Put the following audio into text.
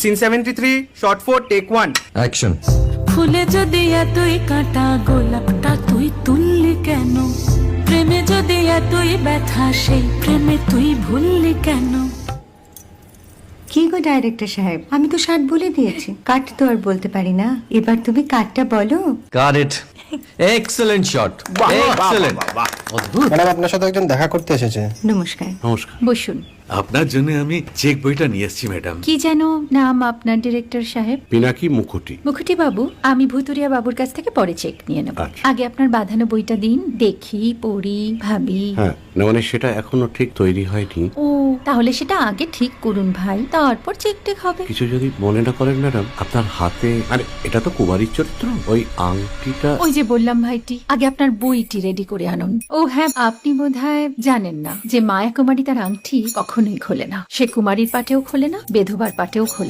Scene 73 short 4 take 1 action. ফুলে যদি এতই কাঁটা গোলাপটা তুই তুললি কেন? প্রেমে যদি এতই ব্যথা সেই প্রেমে তুই ভুললি কেন? কি গো ডাইরেক্টর সাহেব, আমি তো 60 বলে দিয়েছি, কাট তো আর বলতে পারি না, এবার তুমি কাটটা বলো। Got it. Excellent shot, excellent. অদ্ভুত। ম্যাডাম আপনার সাথে একজন দেখা করতে এসেছে। নমস্কার। নমস্কার। বসুন। আপনার জন্য আমি চেক বইটা নিয়ে এসেছি ম্যাডাম। কি যেন নাম আপনার ডিরেক্টর সাহেব? পিনাকি মুখোটি। মুখুটি বাবু, আমি ভুতুরিয়া বাবুর কাছ থেকে পরে চেক নিয়ে নেব। আচ্ছা। আগে আপনার বাঁধানো বইটা দিন, দেখি, পড়ি, ভাবি। হ্যাঁ, না মানে সেটা এখনো ঠিক তৈরি হয়নি। ও, তাহলে সেটা আগে ঠিক করুন ভাই, তারপর চেক টেক হবে। কিছু যদি মনে না করেন ম্যাডাম, আপনার হাতে, আরে এটা তো কুমারীর চরিত্র, ওই আংটিটা। ওই যে বললাম ভাইটি, আগে আপনার বইটি রেডি করে আনুন। ও হ্যাঁ, আপনি বোধহয় জানেন না যে মায়া কুমারী তার আংটি কখনোই খোলে না। সে কুমারীর পাটেও খোলে না, বেধবার পাটেও খোলে